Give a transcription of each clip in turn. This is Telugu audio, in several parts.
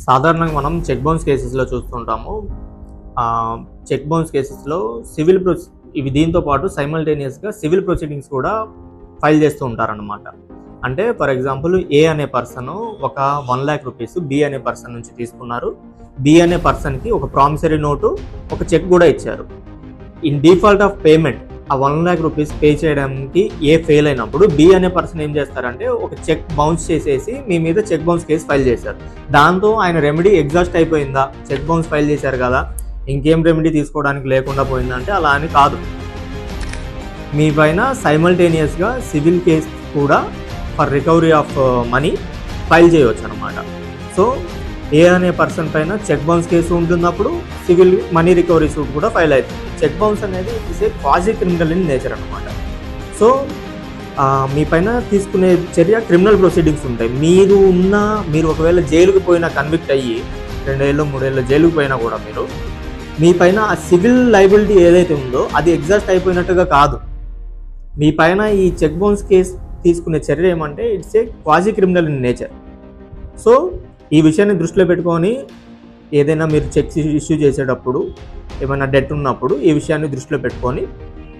సాధారణంగా మనం చెక్ బౌన్స్ కేసెస్లో చూస్తుంటాము. చెక్ బౌన్స్ కేసెస్లో సివిల్ ఇవి దీంతో పాటు సైమల్టేనియస్గా సివిల్ ప్రొసీడింగ్స్ కూడా ఫైల్ చేస్తూ ఉంటారన్నమాట. అంటే ఫర్ ఎగ్జాంపుల్ ఏ అనే పర్సన్ ఒక 1 lakh రూపీస్ బి అనే పర్సన్ నుంచి తీసుకున్నారు. బి అనే పర్సన్కి ఒక ప్రామిసరీ నోటు, ఒక చెక్ కూడా ఇచ్చారు. ఇన్ డిఫాల్ట్ ఆఫ్ పేమెంట్ ఆ 1 lakh రూపీస్ పే చేయడానికి ఏ ఫెయిల్ అయినప్పుడు బి అనే పర్సన్ ఏం చేస్తారంటే ఒక చెక్ బౌన్స్ చేసేసి మీ మీద చెక్ బౌన్స్ కేసు ఫైల్ చేశారు. దాంతో ఆయన రెమెడీ ఎగ్జాస్ట్ అయిపోయిందా, చెక్ బౌన్స్ ఫైల్ చేశారు కదా ఇంకేం రెమెడీ తీసుకోవడానికి లేకుండా పోయిందంటే అలా అని కాదు. మీ పైన సైమల్టేనియస్గా సివిల్ కేసు కూడా for recovery of money file చేయవచ్చు అనమాట. సో ఏ అనే పర్సన్ పైన చెక్ బౌన్స్ కేసు ఉంటున్నప్పుడు సివిల్ మనీ రికవరీ సూట్ కూడా ఫైల్ అవుతుంది. చెక్ బౌన్స్ అనేది it's a quasi criminal in nature అనమాట. సో మీ పైన తీసుకునే చర్య క్రిమినల్ ప్రొసీడింగ్స్ ఉంటాయి. మీరు ఒకవేళ జైలుకు పోయినా, కన్విక్ట్ అయ్యి 2 ఏళ్ళు 3 ఏళ్ళు జైలుకు పోయినా కూడా మీ పైన ఆ సివిల్ లైబిలిటీ ఏదైతే ఉందో అది ఎగ్జాస్ట్ అయిపోయినట్టుగా కాదు. మీ పైన ఈ చెక్ బౌన్స్ కేసు తీసుకునే చర్య ఏమంటే it's a quasi criminal in nature. So ఈ విషయాన్ని దృష్టిలో పెట్టుకొని ఏదైనా మీరు చెక్స్ ఇష్యూ చేసేటప్పుడు, ఏమైనా డెట్ ఉన్నప్పుడు ఈ విషయాన్ని దృష్టిలో పెట్టుకొని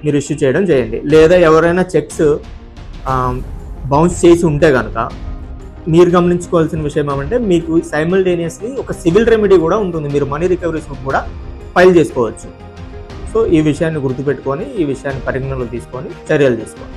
మీరు ఇష్యూ చేయడం చేయండి. లేదా ఎవరైనా చెక్స్ బౌన్స్ చేసి ఉంటే కనుక మీరు గమనించుకోవాల్సిన విషయం ఏమంటే మీకు సైమల్టేనియస్లీ ఒక సివిల్ రెమెడీ కూడా ఉంటుంది. మీరు మనీ రికవరీ సూట్ కూడా ఫైల్ చేసుకోవచ్చు. సో ఈ విషయాన్ని గుర్తుపెట్టుకొని ఈ విషయాన్ని పరిగణనలో తీసుకొని చర్యలు తీసుకోండి.